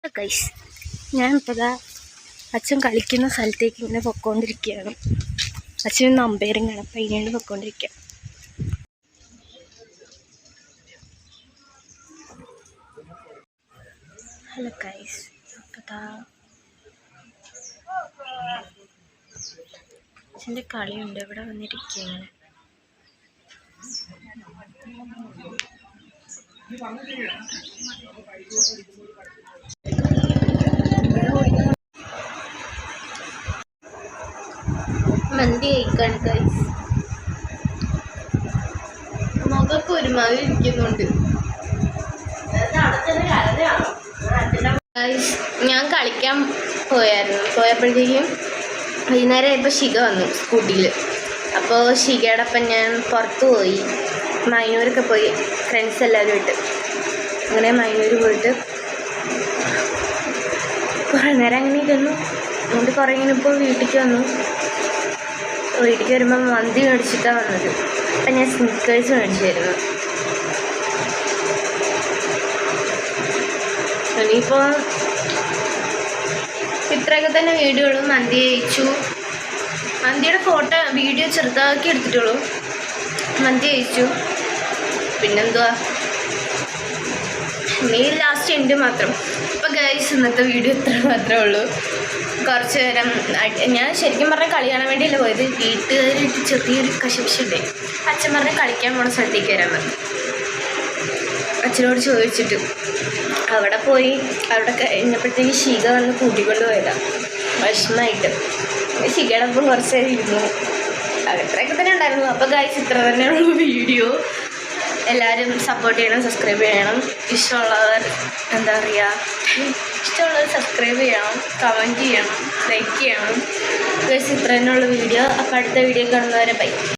Guys, ഞാനിപ്പോൾ അച്ഛൻ കളിക്കുന്ന സ്ഥലത്തേക്ക് ഇങ്ങനെ പൊയ്ക്കൊണ്ടിരിക്കുകയാണ്. അച്ഛനൊന്ന് അമ്പയറിങ് ആണ്, അപ്പം അതിനുവേണ്ടി പൊയ്ക്കൊണ്ടിരിക്കുക. ഹലോ ഗൈസ്, അപ്പോൾ അച്ഛൻ്റെ കളിയുണ്ട്, ഇവിടെ വന്നിരിക്കുക ഇങ്ങനെ. മന്തി കഴിക്കാൻ ഗൈസ്, മുഖമൊക്കെ ഒരുമാതിരി ഇരിക്കുന്നുണ്ട്. ഗൈസ്, ഞാൻ കളിക്കാൻ പോയപ്പോഴത്തേക്കും വൈകുന്നേരം ആയപ്പോൾ ശിഖ വന്നു സ്കൂട്ടിയിൽ. അപ്പോൾ ശിഖയോടൊപ്പം ഞാൻ പുറത്തു പോയി, മൈനൂരൊക്കെ പോയി, ഫ്രണ്ട്സ് എല്ലാവരും ആയിട്ട്. അങ്ങനെ മൈനൂർ പോയിട്ട് കുറേ നേരം അങ്ങനെ ഇരുന്നു. എന്നിട്ട് കുറേ ഇങ്ങനെ ഇപ്പോൾ വീട്ടിലേക്ക് വന്നു. വീട്ടിലേക്ക് വരുമ്പോൾ മന്തി മേടിച്ചിട്ടാണ് വന്നത്. അപ്പം ഞാൻ സ്നിക്കേഴ്സ് മേടിച്ചായിരുന്നു. ഇനിയിപ്പോൾ ഇത്രയൊക്കെ തന്നെ വീഡിയോ ഉള്ളൂ. മന്തി കഴിച്ചു. മന്തിയുടെ വീഡിയോ ചെറുതാക്കി എടുത്തിട്ടുള്ളൂ. മന്തി കഴിച്ചു. പിന്നെന്തുവാ, ഇനി ലാസ്റ്റ് എൻ്റെ മാത്രം. അപ്പോൾ ഗൈസ്, ഇന്നത്തെ വീഡിയോ ഇത്ര മാത്രമേ ഉള്ളൂ. കുറച്ച് നേരം ഞാൻ ശരിക്കും പറഞ്ഞാൽ കളി കാണാൻ വേണ്ടിയല്ല പോയത്. വീട്ടുകാരായിട്ട് ചെറിയൊരു കശപിശുണ്ടേ. അച്ഛൻ പറഞ്ഞ് കളിക്കാൻ പോണ സ്ഥലത്തേക്ക് വരാൻ പറഞ്ഞു. അച്ഛനോട് ചോദിച്ചിട്ട് അവിടെ പോയി. അവിടെ കഴിഞ്ഞപ്പോഴത്തേക്ക് ശിഖ വന്ന് കൂട്ടിക്കൊണ്ട് പോയതാണ് വിഷമമായിട്ട്. ശിഖയുടെ ഒപ്പം കുറച്ച് നേരം ഇരുന്നു. അത്രയൊക്കെ തന്നെ ഉണ്ടായിരുന്നു. അപ്പോൾ ഗൈസ്, ഇത്ര തന്നെയുള്ള വീഡിയോ. എല്ലാവരും സപ്പോർട്ട് ചെയ്യണം, സബ്സ്ക്രൈബ് ചെയ്യണം. ഇഷ്ടമുള്ളവർ ഇഷ്ടമുള്ളവർ സബ്സ്ക്രൈബ് ചെയ്യണം, കമൻറ്റ് ചെയ്യണം, ലൈക്ക് ചെയ്യണം. ഗൈസ്, ഇത്ര തന്നെയുള്ള വീഡിയോ. അപ്പോൾ അടുത്ത വീഡിയോ കാണുന്നവരെ ബൈ.